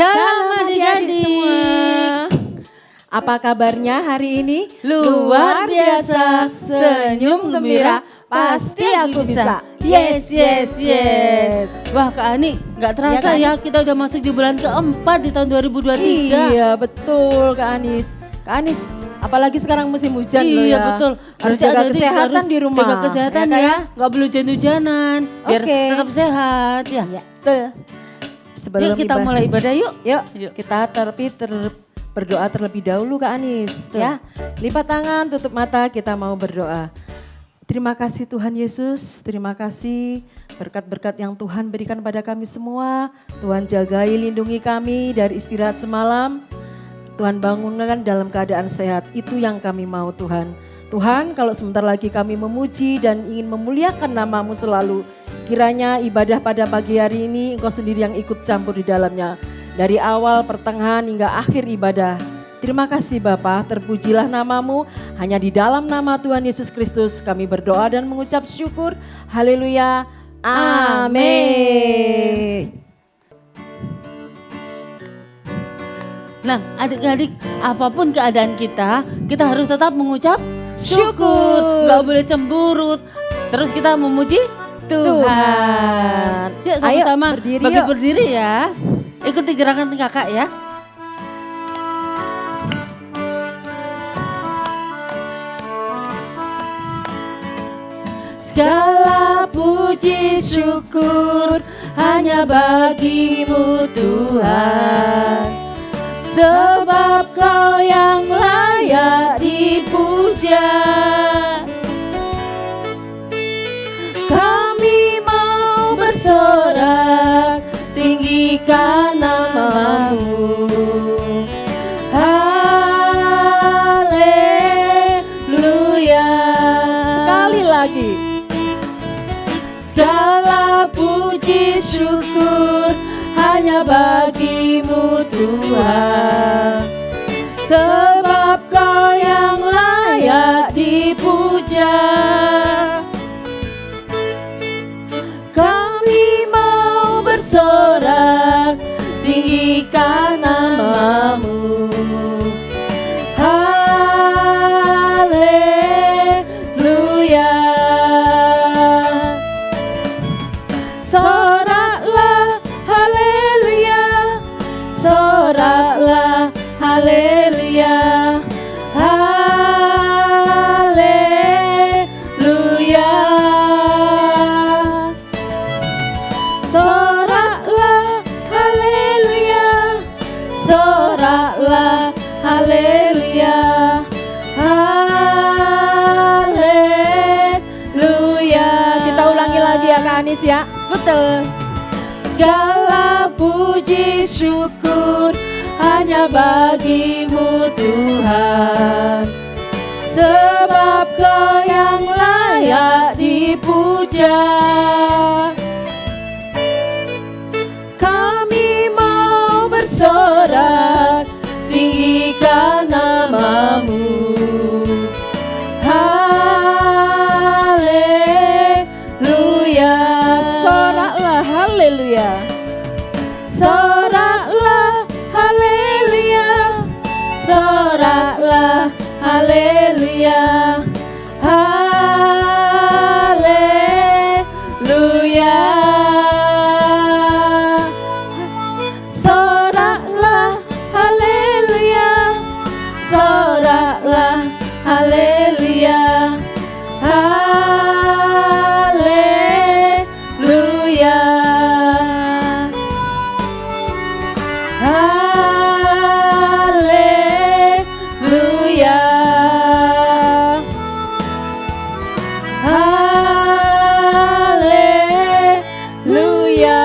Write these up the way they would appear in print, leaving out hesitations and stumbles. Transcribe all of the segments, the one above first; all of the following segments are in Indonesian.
Shalom adik-adik semua. Apa kabarnya hari ini? Luar biasa, senyum gembira, pasti aku bisa. Yes, yes, yes. Wah Kak Ani, gak terasa ya kita udah masuk di bulan keempat di tahun 2023. Iya betul Kak Anis. Kak Anis, apalagi sekarang musim hujan loh ya. Iya betul. Harus jaga kesehatan di rumah. Jaga kesehatan ya, gak boleh hujan-hujanan. Biar tetap sehat ya. Betul. Sebelum Yuk kita mulai ibadah yuk. Yuk kita berdoa terlebih dahulu Kak Anis. Ya, lipat tangan, tutup mata, kita mau berdoa. Terima kasih Tuhan Yesus, terima kasih berkat-berkat yang Tuhan berikan pada kami semua. Tuhan jagai, lindungi kami dari istirahat semalam. Tuhan bangunkan dalam keadaan sehat, itu yang kami mau Tuhan. Tuhan, kalau sebentar lagi kami memuji dan ingin memuliakan nama-Mu selalu, kiranya ibadah pada pagi hari ini Engkau sendiri yang ikut campur di dalamnya. Dari awal, pertengahan hingga akhir ibadah. Terima kasih Bapa, terpujilah nama-Mu. Hanya di dalam nama Tuhan Yesus Kristus kami berdoa dan mengucap syukur. Haleluya. Amin. Nah adik-adik, apapun keadaan kita harus tetap mengucap syukur. Gak boleh cemburut. Terus kita memuji Tuhan. Yuk sama-sama berdiri ya. Ikuti gerakan kakak ya. Segala puji syukur hanya bagi-Mu Tuhan. Sebab Kau yang layak dipuja. Kami mau bersorak, tinggikan nama-Mu. Haleluya. Sekali lagi. Segala puji syukur hanya bagi-Mu Tuhan. Sebab Kau yang layak dipuja. Kami mau bersorak, tinggikan nama-Mu. Haleluya. Soraklah, haleluya. Soraklah, haleluya. Haleluya. Soraklah, haleluya. Soraklah, haleluya. Haleluya. Kita ulangi lagi ya Kak Anis ya. Betul. Segala puji syukur hanya bagi-Mu Tuhan. Sebab Kau yang layak dipuja. Kami mau bersorak, tinggikan nama-Mu. Haleluya. Soraklah, haleluya. Soraklah, haleluya. Soraklah, haleluya. Haleluya. Soraklah, haleluya. Soraklah, haleluya. Haleluya. Haleluya. Haleluya.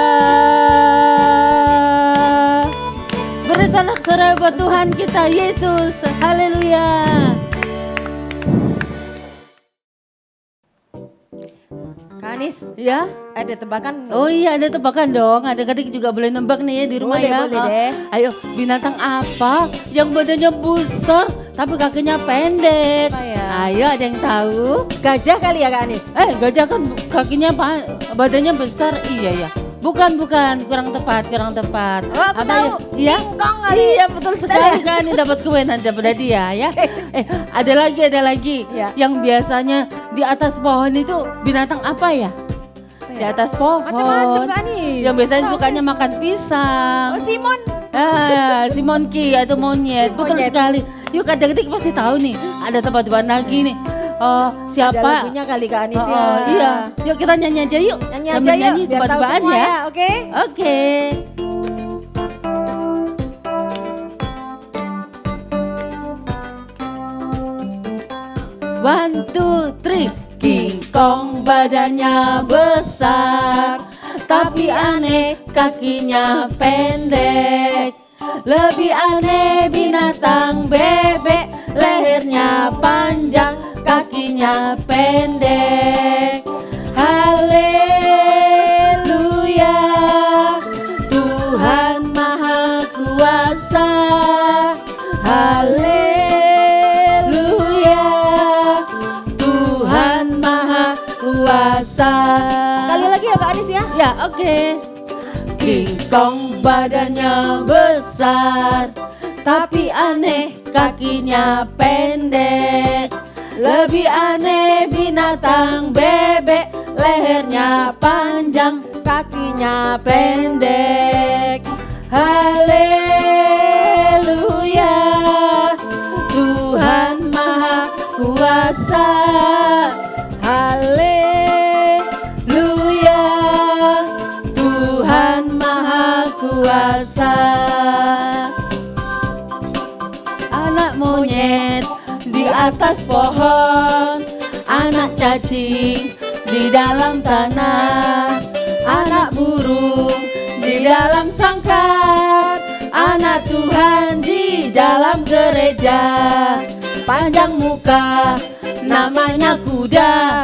Beri sorak-sorai buat Tuhan kita Yesus. Haleluya. Kak Anis, Ya. ada tebakan? Oh iya ada tebakan dong. Adik-adik juga boleh nebak nih ya di rumah Boleh, ya. boleh deh. Ayo binatang apa yang badannya besar tapi kakinya pendek? Apa ya? Ayo ada yang tahu? Gajah kali ya Kak Anis? Gajah kan kakinya badannya besar. Iya ya. Bukan, kurang tepat. Oh, aku tahu. Iya, Kingkong kali. iya betul sekali kan, ini dapat kue nanti daripada dia ya. Ada lagi. Ya. Yang biasanya di atas pohon itu binatang apa ya? Di atas pohon. Macam-macam Kak Anis. Yang biasanya sukanya makan pisang. Oh, Simon. Si monkey atau monyet, betul Monyet. sekali. Yuk adik-adik pasti tahu nih, ada tebak-tebakan lagi nih. Oh, Ada siapa? lagunya kali Kak Anis ya. Oh, iya. Yuk kita nyanyi aja yuk. Nyanyi Sambil aja yuk, biar tahu tebak-tebakan semua ya. ya, oke? Oke. One, two, three. King Kong badannya besar, tapi aneh kakinya pendek. Lebih aneh binatang bebek, lehernya panjang, kakinya pendek. Haleluya, Tuhan Maha Kuasa. Haleluya, Tuhan Maha Kuasa. Sekali lagi ya Kak Anis ya. Ya, oke. King Kong badannya besar, tapi aneh kakinya pendek. Lebih aneh binatang bebek, lehernya panjang, kakinya pendek. Haleluya, Tuhan Maha Kuasa. Haleluya, Tuhan Maha Kuasa. Anak monyet di atas pohon, anak cacing di dalam tanah, anak burung di dalam sangkar, anak Tuhan di dalam gereja. Panjang muka namanya kuda,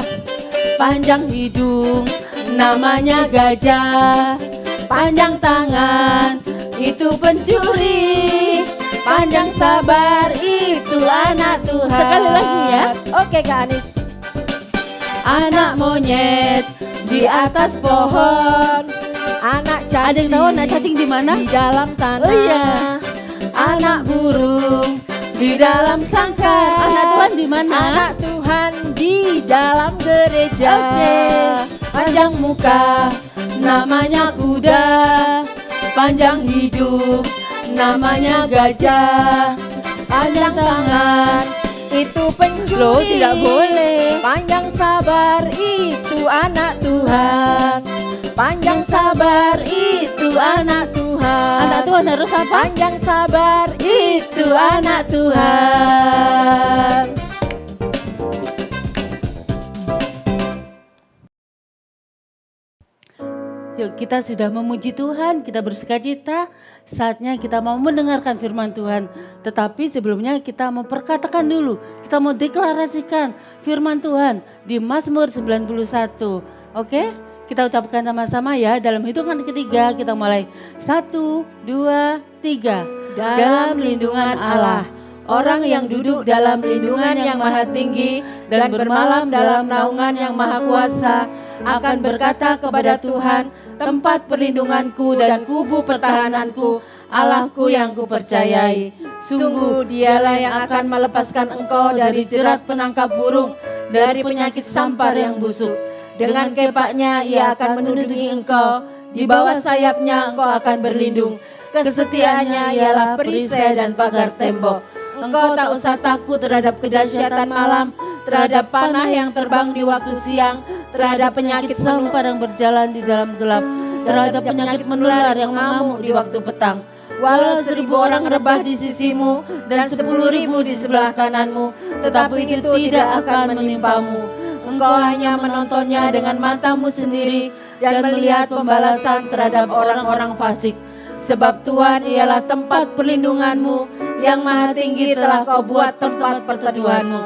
panjang hidung namanya gajah, panjang tangan itu pencuri, panjang sabar itu anak Tuhan. Sekali lagi ya. Oke Kak Anis. Anak monyet di atas pohon, Anak ada cacing. yang tahu anak cacing di mana? Di dalam tanah. Oh iya. Anak burung di dalam sangkar. Anak Tuhan di mana? Anak Tuhan di dalam gereja. Oke. Panjang muka namanya kuda, panjang hidung namanya gajah, panjang tangan Itu pencuri. loh tidak boleh. Panjang sabar itu anak Tuhan. Panjang sabar itu anak Tuhan. Anak Tuhan harus apa? Panjang sabar Itu anak Tuhan. Yuk kita sudah memuji Tuhan, kita bersukacita, saatnya kita mau mendengarkan firman Tuhan. Tetapi sebelumnya kita mau perkatakan dulu, kita mau deklarasikan firman Tuhan di Mazmur 91. Oke? Kita ucapkan sama-sama ya, dalam hitungan ketiga kita mulai. 1, 2, 3. Dalam lindungan Allah, orang yang duduk dalam lindungan yang maha tinggi dan bermalam dalam naungan yang maha kuasa akan berkata kepada Tuhan, tempat perlindunganku dan kubu pertahananku, Allahku yang kupercayai. Sungguh dialah yang akan melepaskan engkau dari jerat penangkap burung, dari penyakit sampar yang busuk. Dengan kepaknya ia akan menundungi engkau, di bawah sayapnya engkau akan berlindung. Kesetiaannya ialah perisai dan pagar tembok. Engkau tak usah takut terhadap kedahsyatan malam, terhadap panah yang terbang di waktu siang, terhadap penyakit sampar yang berjalan di dalam gelap, terhadap penyakit menular yang mengamuk di waktu petang. Walau 1.000 orang rebah di sisimu dan 10.000 di sebelah kananmu, tetapi itu tidak akan menimpamu. Engkau hanya menontonnya dengan matamu sendiri dan melihat pembalasan terhadap orang-orang fasik. Sebab Tuhan ialah tempat perlindunganmu, yang maha tinggi telah kau buat tempat perteduhanmu.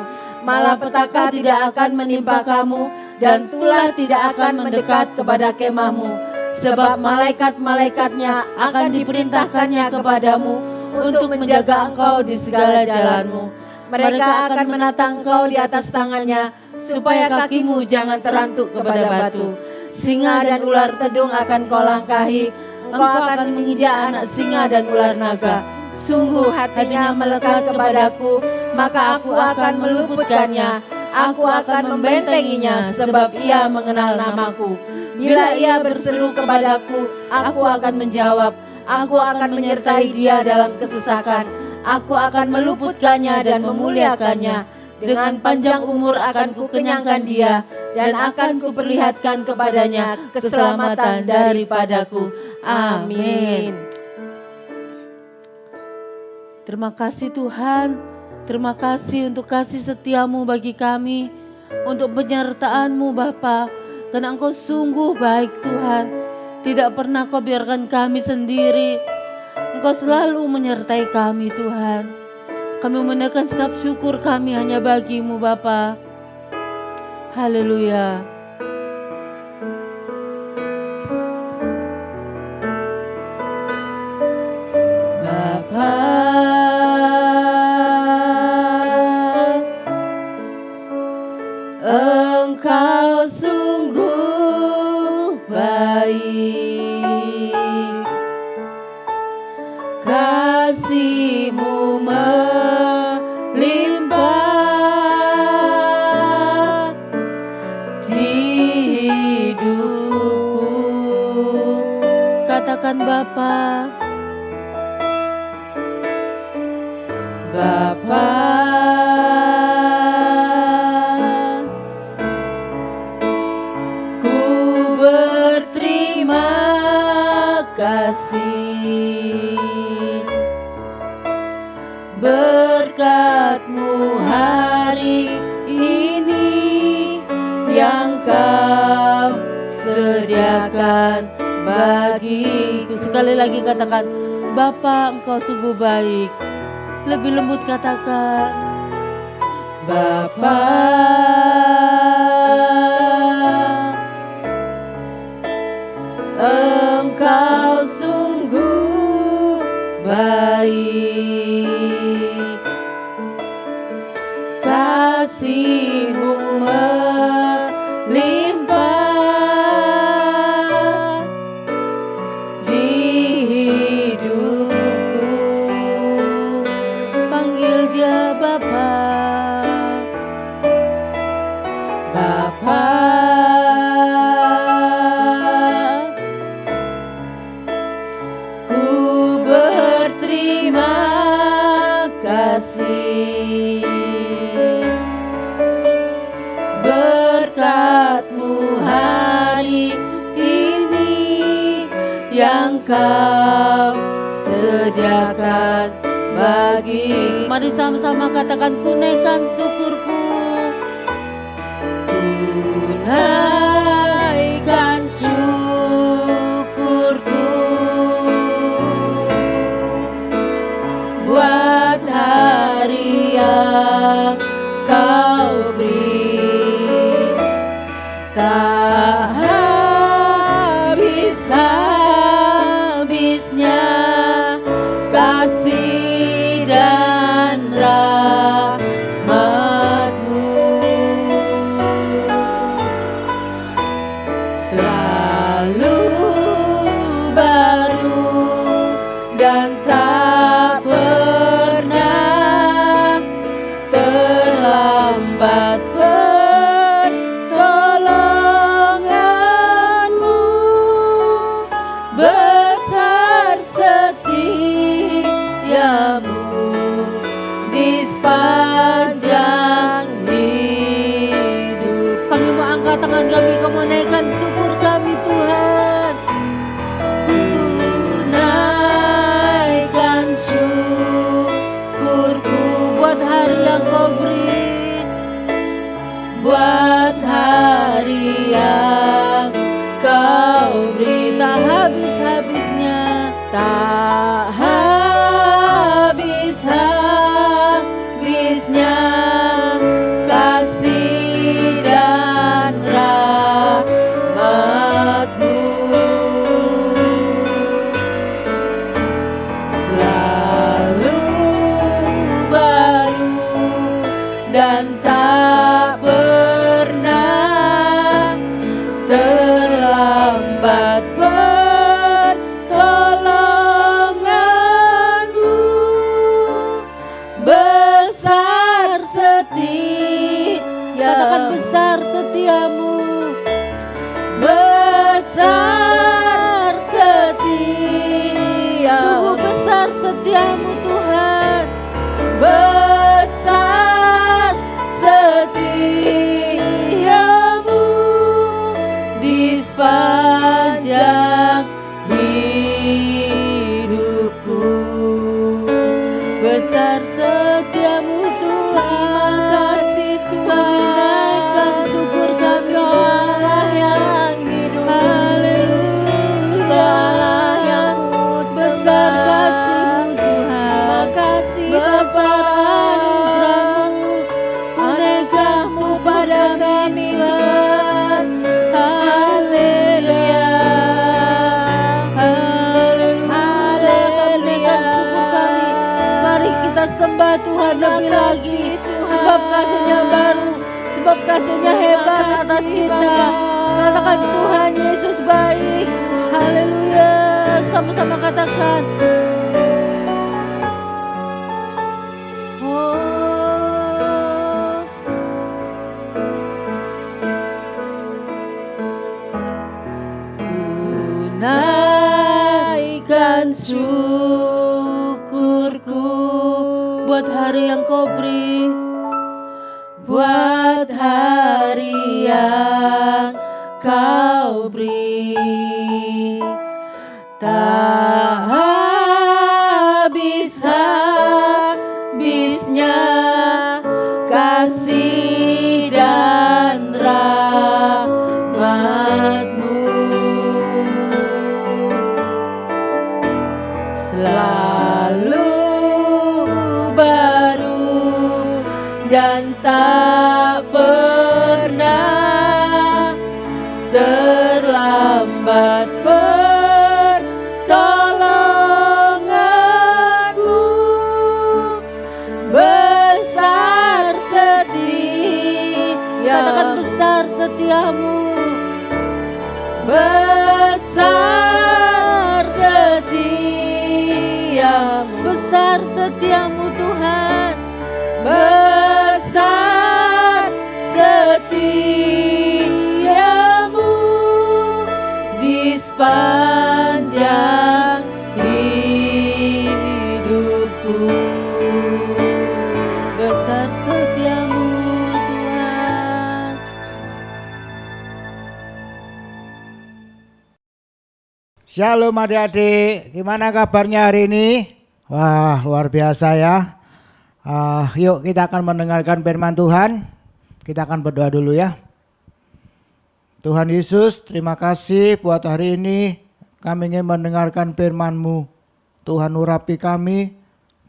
Malapetaka tidak akan menimpa kamu, dan tulah tidak akan mendekat kepada kemahmu. Sebab malaikat-malaikatnya akan diperintahkannya kepadamu untuk menjaga engkau di segala jalanmu. Mereka akan menatang engkau di atas tangannya, supaya kakimu jangan terantuk kepada batu. singa dan ular tedung akan kau langkahi. Engkau akan menginjak anak singa dan ular naga. Sungguh hatinya melekat kepadaku, maka aku akan meluputkannya. Aku akan membentenginya, sebab ia mengenal namaku. Bila ia berseru kepadaku, aku akan menjawab. Aku akan menyertai dia dalam kesesakan. Aku akan meluputkannya dan memuliakannya. Dengan panjang umur akan kukenyangkan dia, dan akan kuperlihatkan kepadanya keselamatan daripadaku. Amin. Terima kasih Tuhan, terima kasih untuk kasih setiamu bagi kami, untuk penyertaan-Mu Bapa, karena Engkau sungguh baik Tuhan, tidak pernah Kau biarkan kami sendiri, Engkau selalu menyertai kami Tuhan. Kami menaikkan setiap syukur kami hanya bagi-Mu Bapa. Haleluya. Bapa, Engkau sungguh baik, kasih-Mu melimpah di hidupku. Katakan Bapa, Bapa, ku berterima kasih, berkat-Mu hari ini yang Kau sediakan bagiku. Sekali lagi katakan, Bapa, Engkau sungguh baik. Lebih lembut katakan, Bapa, Engkau sungguh baik, kasih-Mu melimpah di hidupku. Panggil dia Bapa, Bapa. Ku berterima kasih, berkat-Mu hari ini yang Kau sediakan bagi. Mari sama-sama katakan, ku naikkan syukurku, ku naikkan syukurku buat hari yang Kau beri. Tak habis-habisnya kasih dan rahmat-Mu, selalu baru dan tak pernah terlambat. Pertolongan-Mu besar, setia-Mu di sepanjang hidup. Kami mau angkat tangan kami, kami naikkan syukur kami Tuhan. Ku naikkan syukurku buat hari yang Kau beri, buat hari yang Kau beri. Tak habis-habisnya, tak habis-habisnya kasih dan rahmat-Mu, selalu baru dan tak pernah terlambat. besar setiamu, besar setia, sungguh besar setiamu Tuhan, besar setiamu di sepanjang hidupku, besar setiamu Tuhan. Kami naikkan syukur kami, Allah yang hidup, haleluya, Allah yang besar kasih-Mu Tuhan, makasih besar anugerah-Mu, naikkan-Mu pada kami Tuhan, haleluya, haleluya, naikkan syukur kami, mari kita sembah Tuhan lebih lagi, sebab kasih-Nya baru, sebab kasih-Nya hebat atas kita. Katakan Tuhan Yesus baik, haleluya, sama-sama katakan. Oh, ku naikkan syukurku buat hari yang Kau beri, buat hari yang Kau beri, tak habis-habisnya kasih dan rahmat-Mu, selalu baru dan tak pernah terlambat pertolongan-Mu, besar setia, katakan besar setiamu, besar setiamu, besar setiamu Tuhan, besar setiamu di sepanjang hidupku, besar setiamu Tuhan. Shalom adik-adik, gimana kabarnya hari ini? Wah, luar biasa ya. Yuk kita akan mendengarkan firman Tuhan. Kita akan berdoa dulu ya. Tuhan Yesus, terima kasih buat hari ini. Kami ingin mendengarkan firman-Mu. Tuhan urapi kami,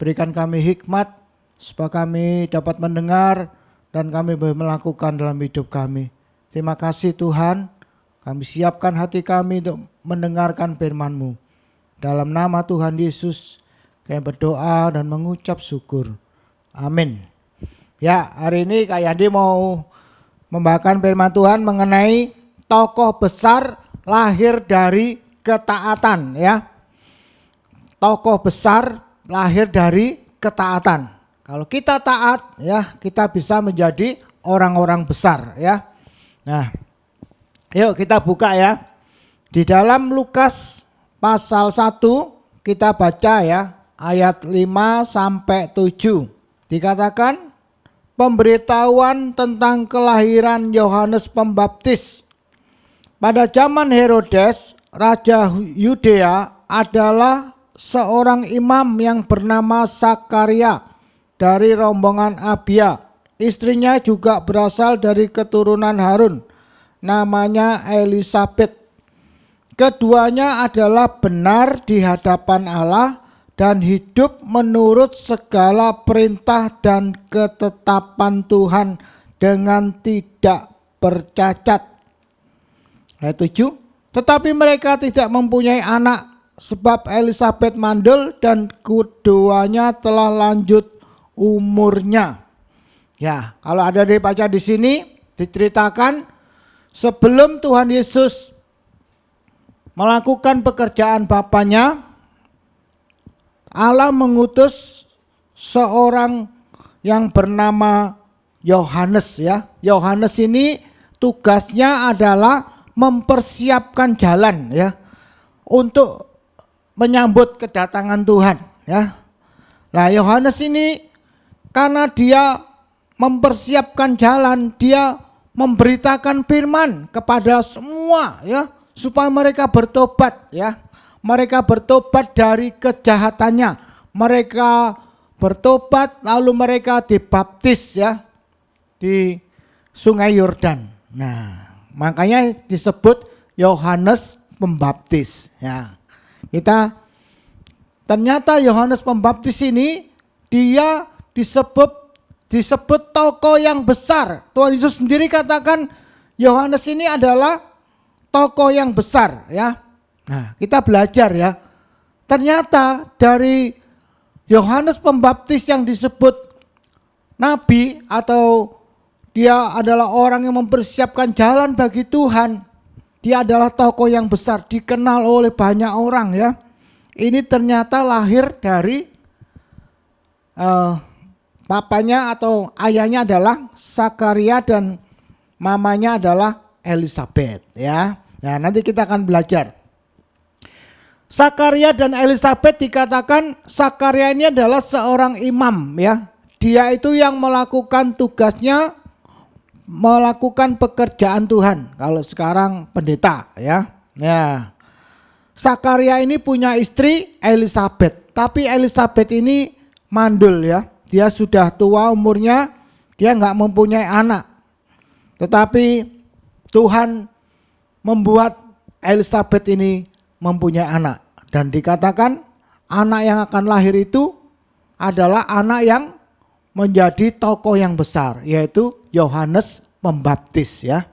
berikan kami hikmat supaya kami dapat mendengar dan kami boleh melakukan dalam hidup kami. Terima kasih Tuhan. Kami siapkan hati kami untuk mendengarkan firman-Mu. Dalam nama Tuhan Yesus, kami berdoa dan mengucap syukur. Amin. Ya, hari ini Kak Yandi mau membawakan firman Tuhan mengenai tokoh besar lahir dari ketaatan ya. Tokoh besar lahir dari ketaatan. Kalau kita taat ya, kita bisa menjadi orang-orang besar ya. Nah, yuk kita buka ya. Di dalam Lukas pasal 1 kita baca ya ayat 5 sampai 7. Dikatakan pemberitahuan tentang kelahiran Yohanes Pembaptis. Pada zaman Herodes, Raja Yudea adalah seorang imam yang bernama Sakaria dari rombongan Abia. Istrinya juga berasal dari keturunan Harun, namanya Elisabet. Keduanya adalah benar di hadapan Allah dan hidup menurut segala perintah dan ketetapan Tuhan dengan tidak bercacat. Ayat 7. Tetapi mereka tidak mempunyai anak sebab Elisabet mandul dan keduanya telah lanjut umurnya. Ya, kalau ada dibaca di sini diceritakan sebelum Tuhan Yesus melakukan pekerjaan Bapanya, Allah mengutus seorang yang bernama Yohanes ya. Yohanes ini tugasnya adalah mempersiapkan jalan ya untuk menyambut kedatangan Tuhan ya. Nah, Yohanes ini karena dia mempersiapkan jalan, dia memberitakan firman kepada semua ya, supaya mereka bertobat ya. Mereka bertobat dari kejahatannya. Mereka bertobat lalu mereka dibaptis ya di Sungai Yordan. Nah, makanya disebut Yohanes Pembaptis ya. Ternyata Yohanes Pembaptis ini dia disebut tokoh yang besar. Tuhan Yesus sendiri katakan Yohanes ini adalah tokoh yang besar ya. Nah, kita belajar ya. Ternyata dari Yohanes Pembaptis yang disebut nabi atau dia adalah orang yang mempersiapkan jalan bagi Tuhan. Dia adalah tokoh yang besar, dikenal oleh banyak orang ya. Ini ternyata lahir dari papanya atau ayahnya adalah Sakaria dan mamanya adalah Elisabet ya. Nah, nanti kita akan belajar. Sakaria dan Elisabet dikatakan Sakaria ini adalah seorang imam ya. Dia itu yang melakukan tugasnya, melakukan pekerjaan Tuhan. Kalau sekarang pendeta ya. Ya. Sakaria ini punya istri Elisabet, tapi Elisabet ini mandul ya. Dia sudah tua umurnya, dia nggak mempunyai anak. Tetapi Tuhan membuat Elisabet ini mempunyai anak. Dan dikatakan anak yang akan lahir itu adalah anak yang menjadi tokoh yang besar, yaitu Yohanes Pembaptis ya.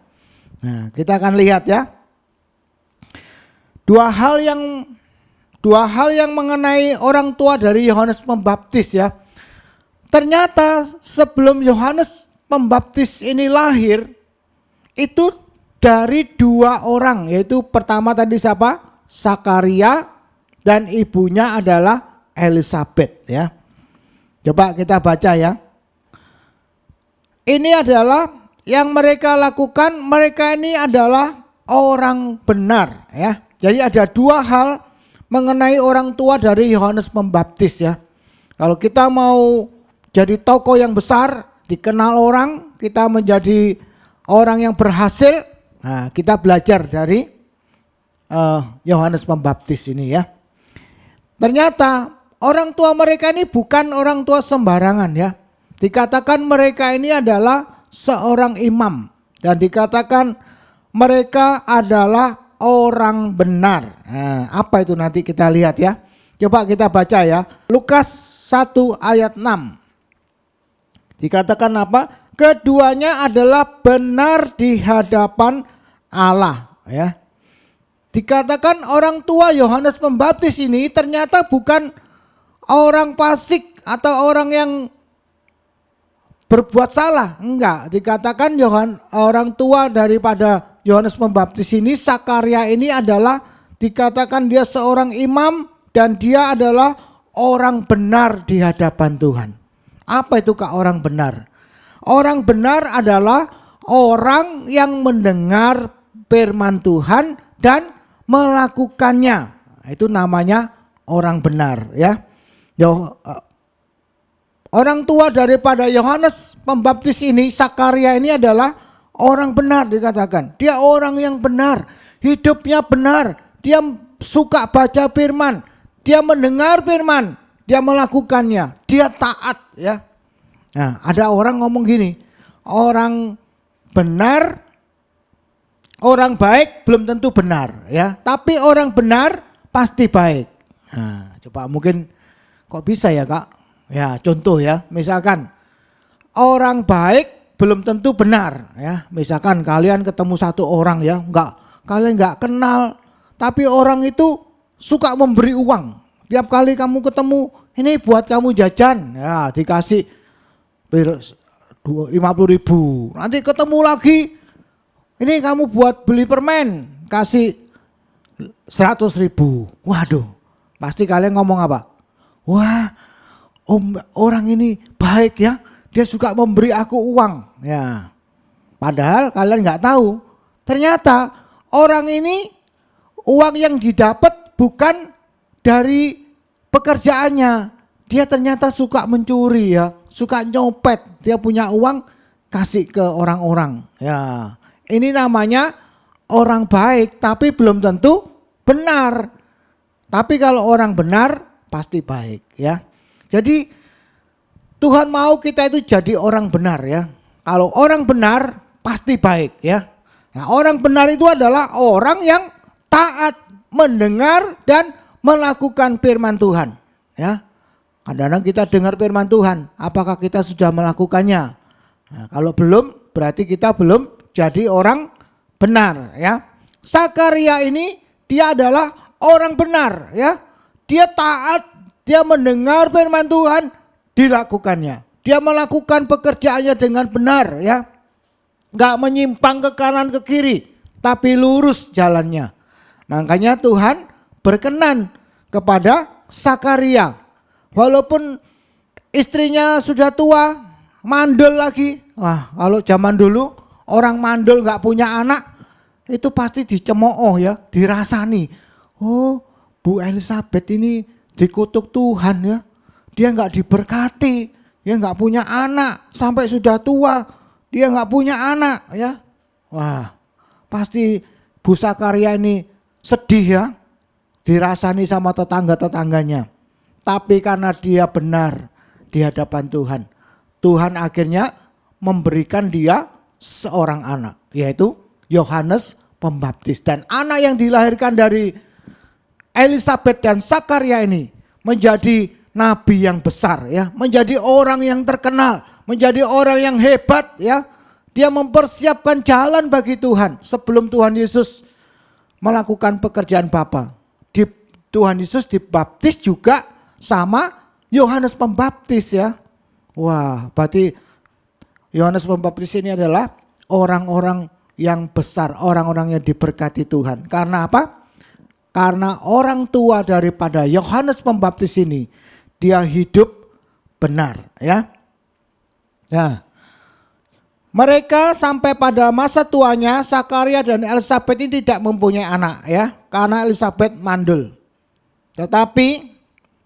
Nah, kita akan lihat ya. Dua hal yang mengenai orang tua dari Yohanes Pembaptis ya. Ternyata sebelum Yohanes Pembaptis ini lahir, itu dari dua orang, yaitu pertama tadi siapa? Sakaria dan ibunya adalah Elisabet ya. Coba kita baca ya. Ini adalah yang mereka lakukan, mereka ini adalah orang benar ya. Jadi ada dua hal mengenai orang tua dari Yohanes Pembaptis ya. Kalau kita mau jadi tokoh yang besar, dikenal orang, kita menjadi orang yang berhasil, nah kita belajar dari Yohanes Pembaptis ini ya. Ternyata orang tua mereka ini bukan orang tua sembarangan ya. Dikatakan mereka ini adalah seorang imam dan dikatakan mereka adalah orang benar. Nah, apa itu nanti kita lihat ya. Coba kita baca ya. Lukas 1 ayat 6. Dikatakan apa? Keduanya adalah benar di hadapan Allah ya. Dikatakan orang tua Yohanes Pembaptis ini ternyata bukan orang fasik atau orang yang berbuat salah. Enggak, dikatakan orang tua daripada Yohanes Pembaptis ini, Sakaria ini adalah dikatakan dia seorang imam dan dia adalah orang benar di hadapan Tuhan. Apa itu Kak orang benar? Orang benar adalah orang yang mendengar firman Tuhan dan melakukannya. Itu namanya orang benar ya. Orang tua daripada Yohanes Pembaptis ini, Sakaria ini adalah orang benar dikatakan. Dia orang yang benar, hidupnya benar, dia suka baca firman, dia mendengar firman, dia melakukannya, dia taat ya. Nah, ada orang ngomong gini, orang benar, orang baik belum tentu benar ya, tapi orang benar pasti baik. Nah, coba mungkin kok bisa ya Kak? Ya contoh ya, misalkan orang baik belum tentu benar ya. Misalkan kalian ketemu satu orang ya, kalian nggak kenal, tapi orang itu suka memberi uang. Tiap kali kamu ketemu, ini buat kamu jajan, ya dikasih 50.000. Nanti ketemu lagi, ini kamu buat beli permen, kasih 100.000. Waduh, pasti kalian ngomong apa? Wah, orang ini baik ya, dia suka memberi aku uang. Ya, padahal kalian nggak tahu, ternyata orang ini uang yang didapat bukan dari pekerjaannya. Dia ternyata suka mencuri ya, suka nyopet. Dia punya uang kasih ke orang-orang. Ya, ini namanya orang baik tapi belum tentu benar. Tapi kalau orang benar pasti baik ya. Jadi Tuhan mau kita itu jadi orang benar ya. Kalau orang benar pasti baik ya. Nah, orang benar itu adalah orang yang taat, mendengar dan melakukan firman Tuhan ya. Kadang-kadang kita dengar firman Tuhan, apakah kita sudah melakukannya? Nah, kalau belum berarti kita belum jadi orang benar ya. Sakaria ini dia adalah orang benar ya. Dia taat, dia mendengar firman Tuhan, dilakukannya. Dia melakukan pekerjaannya dengan benar ya. Enggak menyimpang ke kanan ke kiri, tapi lurus jalannya. Makanya Tuhan berkenan kepada Sakaria. Walaupun istrinya sudah tua, mandul lagi. Wah, kalau zaman dulu orang mandul enggak punya anak, itu pasti dicemooh ya, dirasani. Oh, Bu Elizabeth ini dikutuk Tuhan ya. Dia enggak diberkati, dia enggak punya anak sampai sudah tua, dia enggak punya anak ya. Wah, pasti Bu Sakaria ini sedih ya, dirasani sama tetangga-tetangganya. Tapi karena dia benar di hadapan Tuhan, Tuhan akhirnya memberikan dia seorang anak, yaitu Yohanes Pembaptis. Dan anak yang dilahirkan dari Elizabeth dan Sakaria ini menjadi nabi yang besar ya, menjadi orang yang terkenal, menjadi orang yang hebat ya. Dia mempersiapkan jalan bagi Tuhan sebelum Tuhan Yesus melakukan pekerjaan Bapa. Tuhan Yesus dibaptis juga sama Yohanes Pembaptis ya. Wah, berarti Yohanes Pembaptis ini adalah orang-orang yang besar, orang-orang yang diberkati Tuhan. Karena apa? Karena orang tua daripada Yohanes Pembaptis ini, dia hidup benar ya. Nah, mereka sampai pada masa tuanya Sakaria dan Elizabeth ini tidak mempunyai anak ya, karena Elizabeth mandul. Tetapi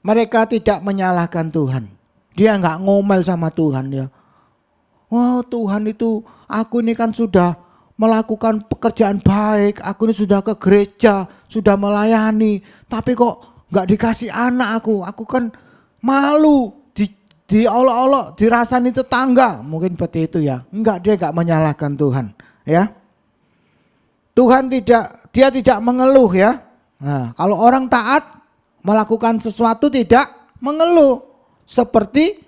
mereka tidak menyalahkan Tuhan. Dia enggak ngomel sama Tuhan ya. Oh Tuhan itu, aku ini kan sudah melakukan pekerjaan baik, aku ini sudah ke gereja, sudah melayani, tapi kok enggak dikasih anak aku kan malu, diolok-olok, dirasani tetangga, mungkin seperti itu ya. Enggak, dia enggak menyalahkan Tuhan ya. Tuhan dia tidak mengeluh ya. Nah, kalau orang taat melakukan sesuatu tidak mengeluh seperti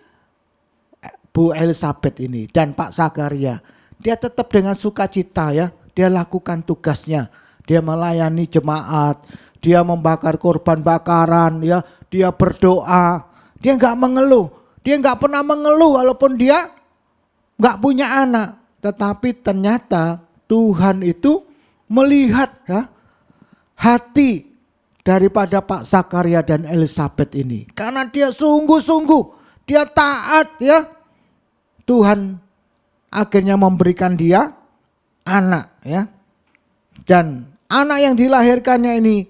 Bu Elizabeth ini dan Pak Sakaria. Dia tetap dengan sukacita ya, dia lakukan tugasnya. Dia melayani jemaat, dia membakar korban bakaran ya, dia berdoa. Dia enggak mengeluh, dia enggak pernah mengeluh walaupun dia enggak punya anak. Tetapi ternyata Tuhan itu melihat ya hati daripada Pak Sakaria dan Elizabeth ini. Karena dia sungguh-sungguh, dia taat ya. Tuhan akhirnya memberikan dia anak ya. Dan anak yang dilahirkannya ini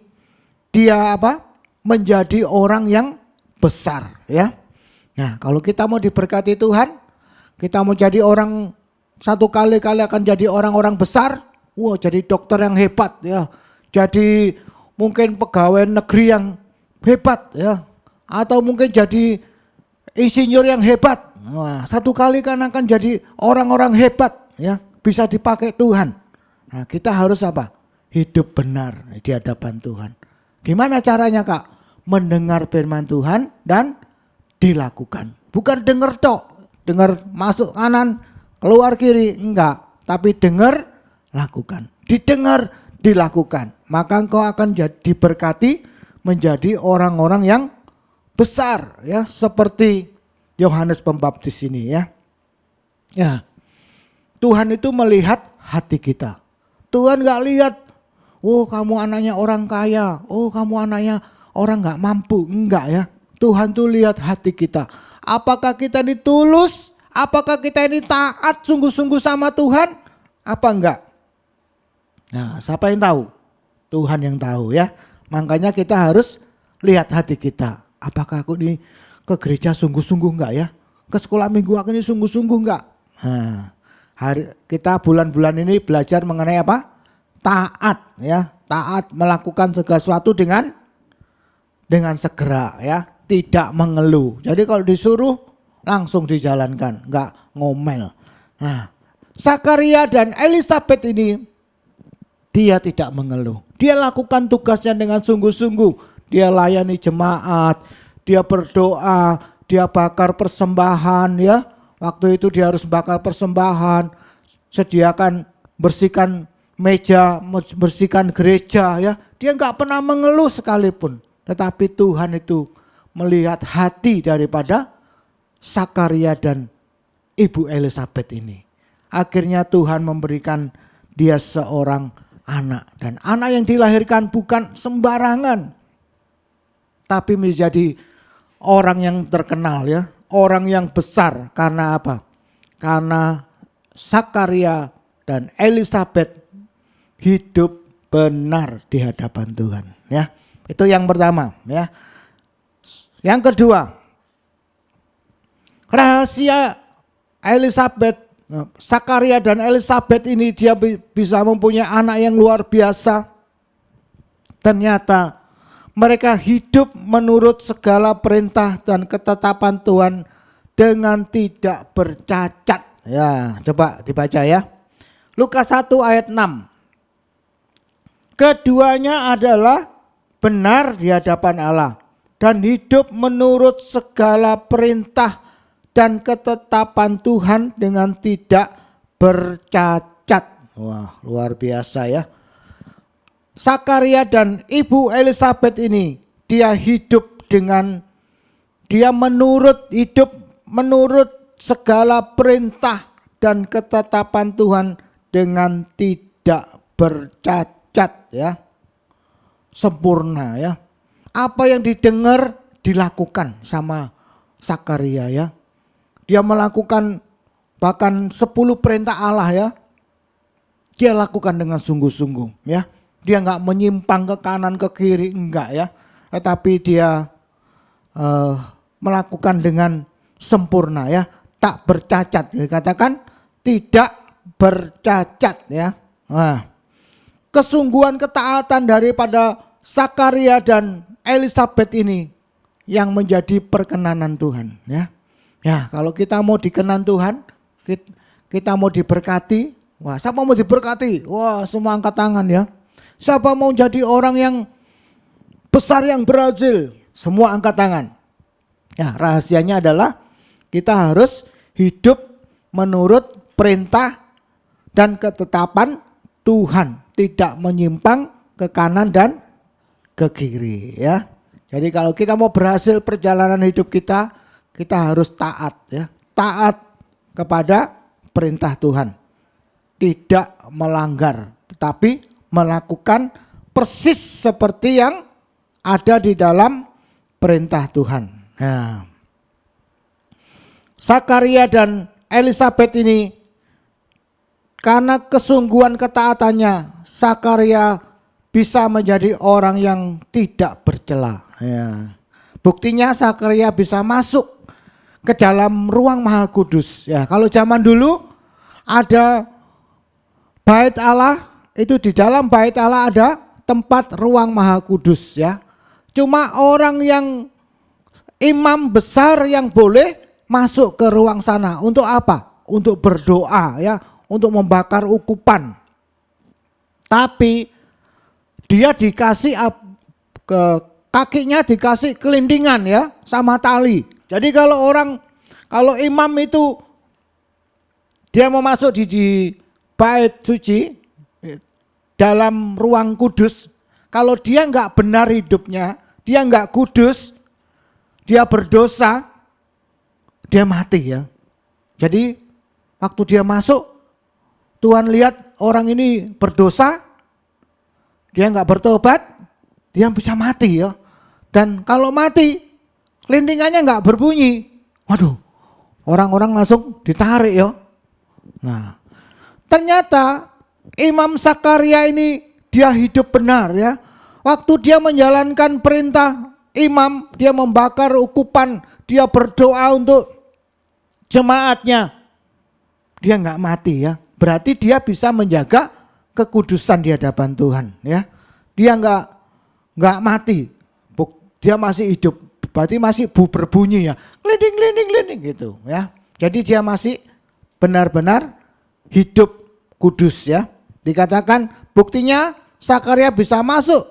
dia apa? Menjadi orang yang besar ya. Nah, kalau kita mau diberkati Tuhan, kita mau jadi orang satu kali akan jadi orang-orang besar. Wah, jadi dokter yang hebat ya. Jadi mungkin pegawai negeri yang hebat ya. Atau mungkin jadi insinyur yang hebat. Wah, satu kali kan akan jadi orang-orang hebat ya. Bisa dipakai Tuhan. Nah, kita harus apa? Hidup benar di hadapan Tuhan. Gimana caranya Kak? Mendengar firman Tuhan dan dilakukan. Bukan dengar tok. Dengar masuk kanan, keluar kiri. Enggak. Tapi dengar, lakukan. Didengar, dilakukan. Maka engkau akan diberkati menjadi orang-orang yang besar ya, seperti Yohanes Pembaptis ini ya. Ya. Tuhan itu melihat hati kita. Tuhan enggak lihat, oh kamu anaknya orang kaya, oh kamu anaknya orang enggak mampu. Enggak ya. Tuhan tuh lihat hati kita. Apakah kita ditulus Apakah kita ini taat sungguh-sungguh sama Tuhan? Apa enggak? Nah, siapa yang tahu? Tuhan yang tahu ya. Makanya kita harus lihat hati kita. Apakah aku ini ke gereja sungguh-sungguh enggak ya? Ke sekolah minggu aku ini sungguh-sungguh enggak? Nah, kita bulan-bulan ini belajar mengenai apa? Taat ya. Taat melakukan segala sesuatu dengan segera ya. Tidak mengeluh. Jadi kalau disuruh langsung dijalankan, enggak ngomel. Nah, Zakaria dan Elisabet ini dia tidak mengeluh. Dia lakukan tugasnya dengan sungguh-sungguh. Dia layani jemaat, dia berdoa, dia bakar persembahan ya. Waktu itu dia harus bakar persembahan, sediakan, bersihkan meja, bersihkan gereja ya. Dia enggak pernah mengeluh sekalipun. Tetapi Tuhan itu melihat hati daripada Zakaria dan Ibu Elisabet ini. Akhirnya Tuhan memberikan dia seorang anak. Dan anak yang dilahirkan bukan sembarangan. Tapi menjadi orang yang terkenal ya. Orang yang besar. Karena apa? Karena Zakaria dan Elisabet hidup benar di hadapan Tuhan. Ya, itu yang pertama ya. Yang kedua, rahasia Zakaria dan Elisabet ini dia bisa mempunyai anak yang luar biasa. Ternyata mereka hidup menurut segala perintah dan ketetapan Tuhan dengan tidak bercacat. Ya, coba dibaca ya. Lukas 1 ayat 6. Keduanya adalah benar di hadapan Allah dan hidup menurut segala perintah dan ketetapan Tuhan dengan tidak bercacat. Wah, luar biasa ya. Zakaria dan Ibu Elisabet ini dia hidup menurut segala perintah dan ketetapan Tuhan dengan tidak bercacat ya. Sempurna ya. Apa yang didengar dilakukan sama Zakaria ya. Dia melakukan bahkan 10 perintah Allah ya. Dia lakukan dengan sungguh-sungguh ya. Dia enggak menyimpang ke kanan ke kiri, enggak ya. Tetapi dia melakukan dengan sempurna ya. Tak bercacat. Dikatakan tidak bercacat ya. Nah, kesungguhan ketaatan daripada Zakaria dan Elisabet ini yang menjadi perkenanan Tuhan ya. Ya, kalau kita mau dikenan Tuhan, kita mau diberkati. Wah, siapa mau diberkati? Wah, semua angkat tangan ya. Siapa mau jadi orang yang besar yang berhasil? Semua angkat tangan. Ya, rahasianya adalah kita harus hidup menurut perintah dan ketetapan Tuhan, tidak menyimpang ke kanan dan ke kiri ya. Jadi kalau kita mau berhasil perjalanan hidup kita harus taat ya. Taat kepada perintah Tuhan. Tidak melanggar, tetapi melakukan persis seperti yang ada di dalam perintah Tuhan. Nah, Zakaria dan Elisabet ini karena kesungguhan ketaatannya, Zakaria bisa menjadi orang yang tidak bercela. Ya. Buktinya Zakaria bisa masuk ke dalam ruang Maha Kudus. Ya, kalau zaman dulu ada bait Allah, itu di dalam bait Allah ada tempat ruang Maha Kudus ya. Cuma orang yang imam besar yang boleh masuk ke ruang sana. Untuk apa? Untuk berdoa ya, untuk membakar ukupan. Tapi dia dikasih ke kakinya dikasih kelindingan ya sama tali. Jadi kalau imam itu dia mau masuk di bait suci dalam ruang kudus, kalau dia enggak benar hidupnya, dia enggak kudus, dia berdosa, dia mati ya. Jadi waktu dia masuk, Tuhan lihat orang ini berdosa, dia enggak bertobat, dia bisa mati ya. Dan kalau mati, kelindingannya enggak berbunyi. Waduh, Orang-orang langsung ditarik ya. Nah, ternyata Imam Sakaria ini dia hidup benar ya. Waktu dia menjalankan perintah imam, dia membakar ukupan, dia berdoa untuk jemaatnya. Dia nggak mati ya. Berarti dia bisa menjaga kekudusan di hadapan Tuhan ya. Dia nggak mati. Dia masih hidup. Berarti masih berbunyi ya. Glinding gitu ya. Jadi dia masih benar-benar hidup kudus ya. Dikatakan buktinya Sakaria bisa masuk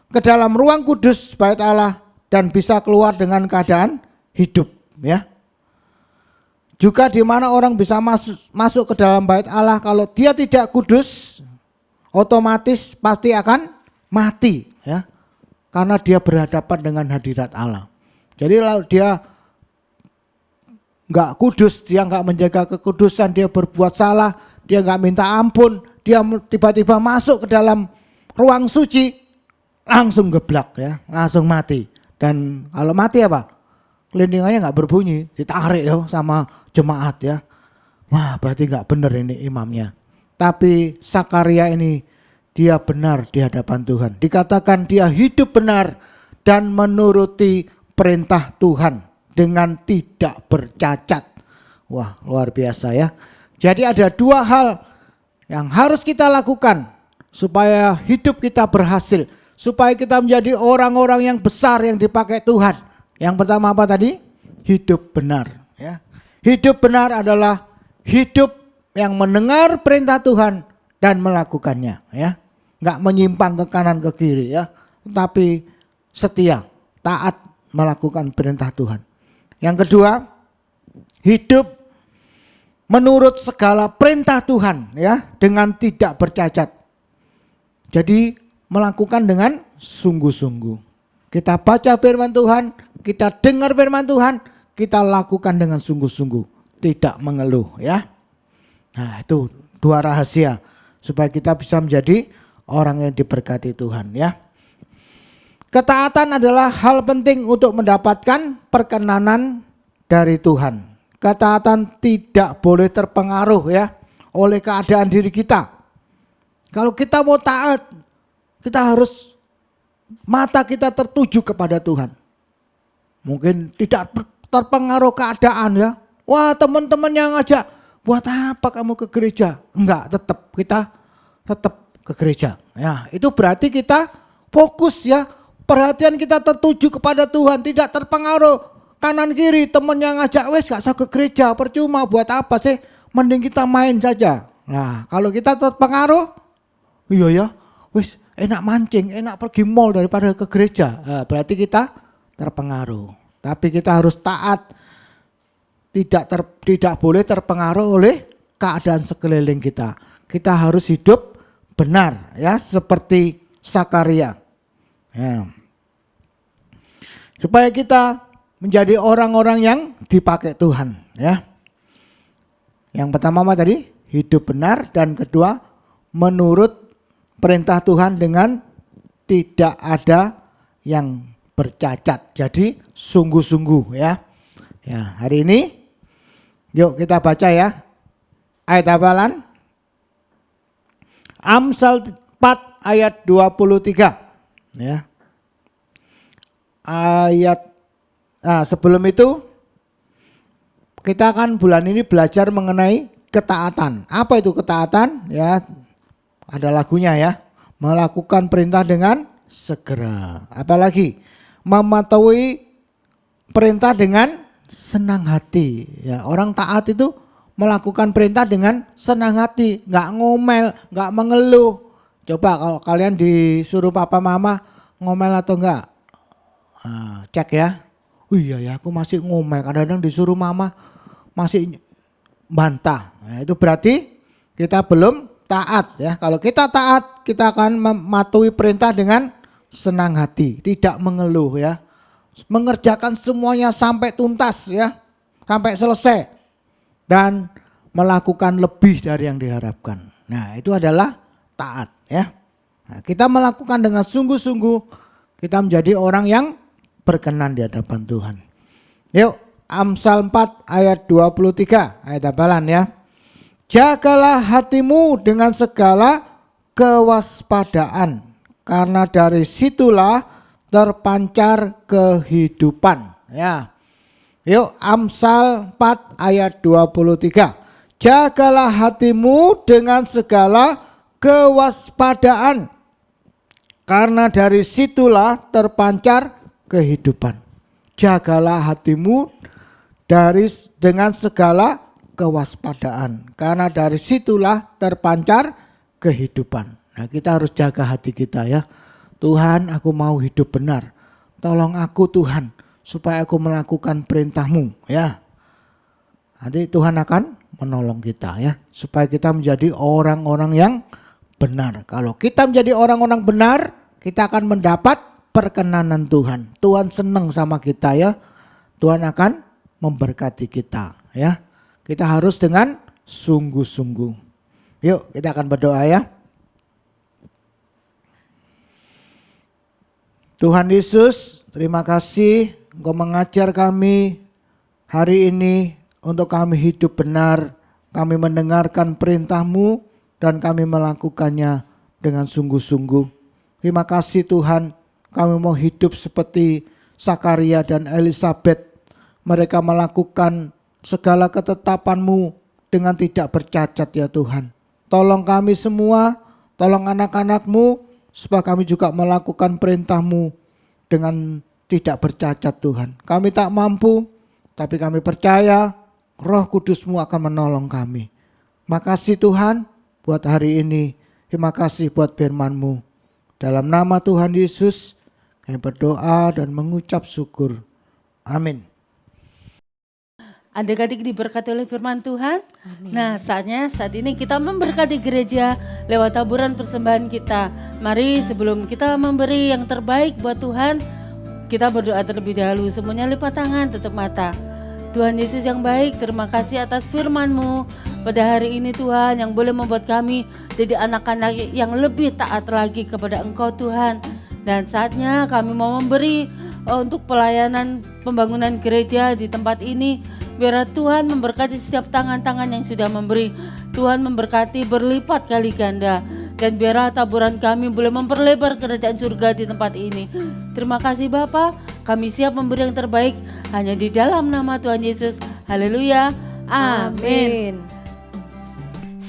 ke dalam ruang kudus bait Allah dan bisa keluar dengan keadaan hidup ya. Juga di mana orang bisa masuk ke dalam bait Allah kalau dia tidak kudus, otomatis pasti akan mati ya. Karena dia berhadapan dengan hadirat Allah. Jadi kalau dia nggak kudus, dia nggak menjaga kekudusan, dia berbuat salah, dia nggak minta ampun, dia tiba-tiba masuk ke dalam ruang suci, langsung geblak ya, langsung mati. Dan kalau mati apa? Kelindingannya nggak berbunyi, ditarik ya sama jemaat ya. Wah, berarti nggak benar ini imamnya. Tapi Sakaria ini dia benar di hadapan Tuhan. Dikatakan dia hidup benar dan menuruti perintah Tuhan dengan tidak bercacat. Wah, luar biasa ya. Jadi ada dua hal yang harus kita lakukan supaya hidup kita berhasil, supaya kita menjadi orang-orang yang besar yang dipakai Tuhan. Yang pertama apa tadi? Hidup benar ya. Hidup benar adalah hidup yang mendengar perintah Tuhan dan melakukannya ya. Enggak menyimpang ke kanan ke kiri ya, tetapi setia, taat melakukan perintah Tuhan. Yang kedua, hidup menurut segala perintah Tuhan ya, dengan tidak bercacat. Jadi melakukan dengan sungguh-sungguh. Kita baca firman Tuhan, kita dengar firman Tuhan, kita lakukan dengan sungguh-sungguh, tidak mengeluh ya. Nah, itu dua rahasia supaya kita bisa menjadi orang yang diberkati Tuhan ya. Ketaatan adalah hal penting untuk mendapatkan perkenanan dari Tuhan. Ketaatan tidak boleh terpengaruh ya oleh keadaan diri kita. Kalau kita mau taat, kita harus mata kita tertuju kepada Tuhan. Mungkin tidak terpengaruh keadaan ya. Wah, teman-teman yang ngajak, buat apa kamu ke gereja? Enggak, kita tetap ke gereja. Ya, itu berarti kita fokus ya. Perhatian kita tertuju kepada Tuhan, tidak terpengaruh kanan kiri, teman yang ngajak, wes gak usah ke gereja, percuma, buat apa sih? Mending kita main saja. Nah, kalau kita terpengaruh, iya ya, wes enak mancing, enak pergi mall daripada ke gereja. Nah, berarti kita terpengaruh. Tapi kita harus taat, tidak boleh terpengaruh oleh keadaan sekeliling kita. Kita harus hidup benar ya, seperti Sakaria. Ya. Supaya kita menjadi orang-orang yang dipakai Tuhan ya. Yang pertama apa tadi? Hidup benar, dan kedua menurut perintah Tuhan dengan tidak ada yang bercacat. Jadi sungguh-sungguh ya. Ya, hari ini yuk kita baca ya. Ayat hafalan Amsal 4 ayat 23 ya. Sebelum itu kita kan bulan ini belajar mengenai ketaatan. Apa itu ketaatan? Ya, ada lagunya ya. Melakukan perintah dengan segera. Apalagi mematuhi perintah dengan senang hati. Ya, orang taat itu melakukan perintah dengan senang hati, nggak ngomel, nggak mengeluh. Coba kalau kalian disuruh papa mama ngomel atau enggak? Cek ya. Oh iya ya, aku masih ngomel. Kadang-kadang disuruh mama masih bantah. Nah, itu berarti kita belum taat ya. Kalau kita taat, kita akan mematuhi perintah dengan senang hati, tidak mengeluh ya. Mengerjakan semuanya sampai tuntas ya, sampai selesai, dan melakukan lebih dari yang diharapkan. Nah, itu adalah taat ya. Nah, kita melakukan dengan sungguh-sungguh, kita menjadi orang yang berkenan di hadapan Tuhan. Yuk, Amsal 4 ayat 23, ayat hafalan ya. Jagalah hatimu dengan segala kewaspadaan, karena dari situlah terpancar kehidupan. Ya. Yuk Amsal 4 ayat 23. Jagalah hatimu dengan segala kewaspadaan, karena dari situlah terpancar kehidupan. Jagalah hatimu dengan segala kewaspadaan, karena dari situlah terpancar kehidupan. Nah, kita harus jaga hati kita ya. Tuhan, aku mau hidup benar. Tolong aku Tuhan, supaya aku melakukan perintah-Mu ya. Nanti Tuhan akan menolong kita ya, supaya kita menjadi orang-orang yang benar. Kalau kita menjadi orang-orang benar, kita akan mendapat perkenanan Tuhan. Tuhan senang sama kita ya. Tuhan akan memberkati kita ya. Kita harus dengan sungguh-sungguh. Yuk kita akan berdoa ya. Tuhan Yesus, terima kasih Engkau mengajar kami hari ini untuk kami hidup benar. Kami mendengarkan perintah-Mu dan kami melakukannya dengan sungguh-sungguh. Terima kasih Tuhan, kami mau hidup seperti Zakaria dan Elisabeth. Mereka melakukan segala ketetapan-Mu dengan tidak bercacat ya Tuhan. Tolong kami semua, tolong anak-anak-Mu, supaya kami juga melakukan perintah-Mu dengan tidak bercacat Tuhan. Kami tak mampu, tapi kami percaya Roh Kudus-Mu akan menolong kami. Makasih Tuhan buat hari ini. Terima kasih buat firman-Mu. Dalam nama Tuhan Yesus, kami berdoa dan mengucap syukur. Amin. Adik-adik diberkati oleh firman Tuhan. Amin. Nah saat ini kita memberkati gereja lewat taburan persembahan kita. Mari sebelum kita memberi yang terbaik buat Tuhan, kita berdoa terlebih dahulu. Semuanya lipat tangan, tutup mata. Tuhan Yesus yang baik, terima kasih atas firman-Mu pada hari ini Tuhan, yang boleh membuat kami jadi anak-anak yang lebih taat lagi kepada Engkau Tuhan. Dan saatnya kami mau memberi untuk pelayanan pembangunan gereja di tempat ini. Biar Tuhan memberkati setiap tangan-tangan yang sudah memberi. Tuhan memberkati berlipat kali ganda. Dan biarlah taburan kami boleh memperlebar kerajaan surga di tempat ini. Terima kasih Bapa, kami siap memberi yang terbaik hanya di dalam nama Tuhan Yesus. Haleluya. Amin.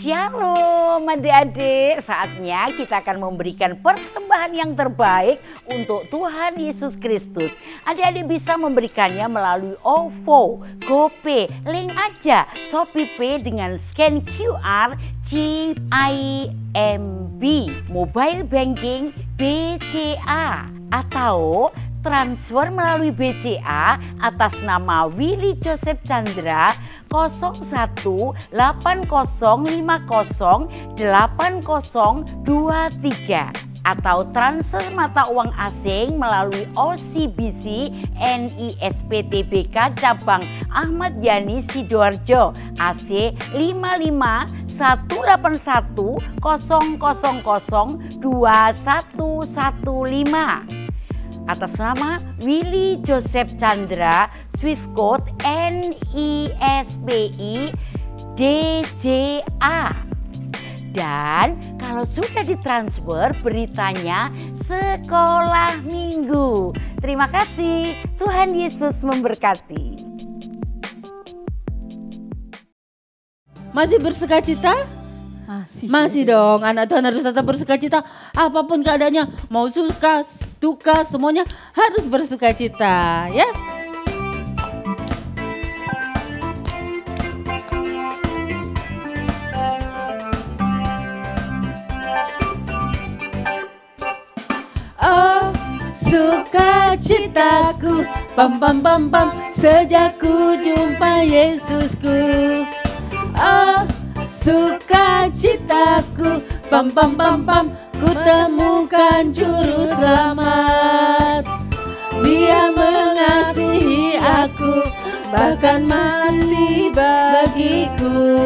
Shalom adik-adik, saatnya kita akan memberikan persembahan yang terbaik untuk Tuhan Yesus Kristus. Adik-adik bisa memberikannya melalui OVO, GoPay, link aja ShopeePay dengan scan QR CIMB, mobile banking BCA, atau transfer melalui BCA atas nama Willy Joseph Chandra 0180508023, atau transfer mata uang asing melalui OCBC NISPTBK cabang Ahmad Yani Sidoarjo AC 551800002115 atas nama Willy Joseph Chandra, Swift Code NISPI DJA. Dan kalau sudah ditransfer, beritanya sekolah minggu. Terima kasih, Tuhan Yesus memberkati. Masih bersukacita? Masih dong, anak Tuhan harus tetap bersukacita. Apapun keadaannya, mau suka, duka, semuanya harus bersukacita ya. Oh, sukacitaku, pam pam pam pam, sejak ku jumpa Yesusku. Oh, sukacitaku, pam pam pam pam, ku temukan juru selamat. Dia mengasihi aku, bahkan mati bagiku.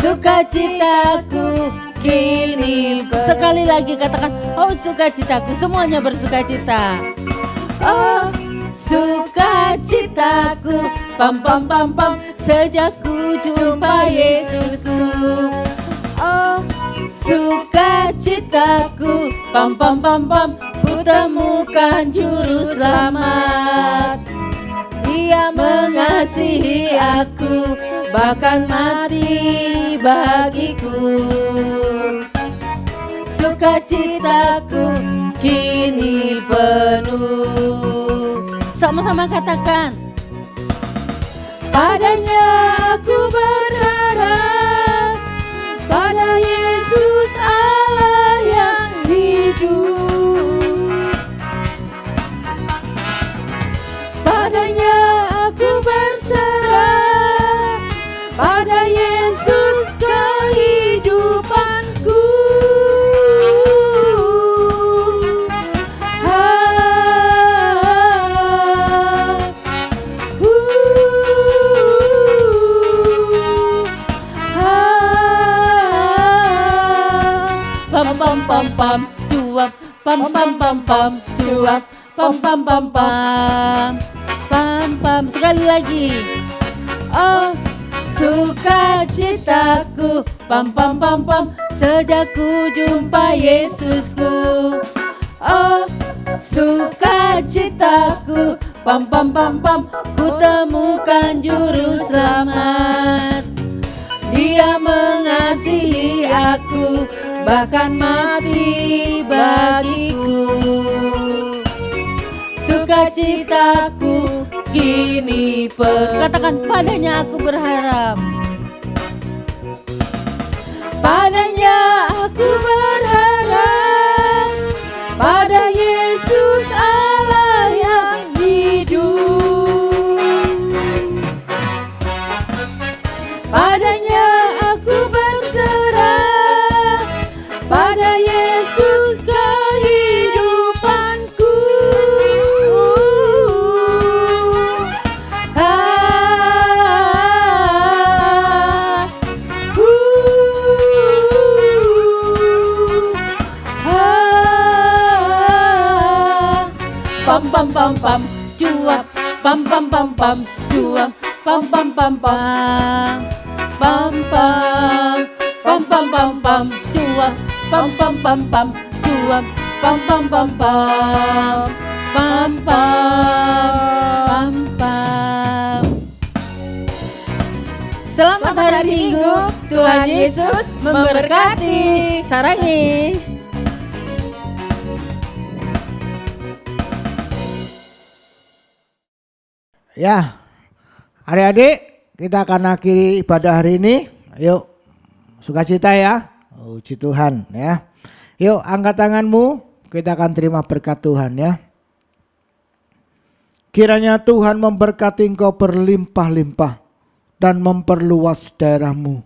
Sukacitaku kini sekali lagi katakan, oh sukacitaku, semuanya bersukacita. Oh sukacitaku, pam pam pam pam, sejak ku jumpa Yesusku. Oh, sukacitaku, pam pam pam pam, ku temukan juru selamat. Dia mengasihi aku, bahkan mati bagiku. Sukacitaku kini penuh. Sama-sama katakan. Padanya aku berharap, pada Yesus Allah yang hidup. Padanya aku berserah, pada Yesus kehidupanku. Pam pam pam pam cuap, pam pam pam pam cuap, pam pam pam pam pam pam. Sekali lagi. Oh, sukacitaku, pam pam pam pam, sejak ku jumpa Yesusku. Oh, sukacitaku, pam pam pam pam, ku temukan juru selamat. Dia mengasihi aku, bahkan mati bagiku. Sukacitaku kini katakan, padanya aku berharap. Padanya aku berharap, pada Yesus Allah yang hidup. Padanya aku berserah, pada Yesus kehidupanku. Pam pam pam pam cuap, pam pam pam pam cuap, pam pam pam pam pam pam pam pam pam pam cuap, pam pam pam pam cuap, pam pam pam pam pam pam pam. Selamat hari Minggu, Tuhan Yesus memberkati. Sarangi. Ya, adik-adik, kita akan akhiri ibadah hari ini. Yuk, sukacita ya. Puji Tuhan ya. Yuk, angkat tanganmu, kita akan terima berkat Tuhan ya. Kiranya Tuhan memberkati engkau berlimpah-limpah dan memperluas daerahmu.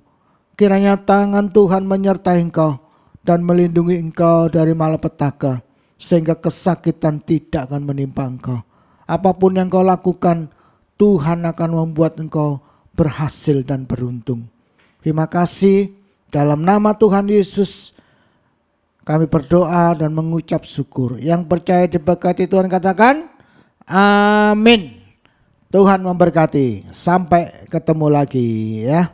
Kiranya tangan Tuhan menyertai engkau dan melindungi engkau dari malapetaka, sehingga kesakitan tidak akan menimpa engkau. Apapun yang kau lakukan, Tuhan akan membuat engkau berhasil dan beruntung. Terima kasih, dalam nama Tuhan Yesus kami berdoa dan mengucap syukur. Yang percaya diberkati Tuhan katakan amin. Tuhan memberkati. Sampai ketemu lagi ya.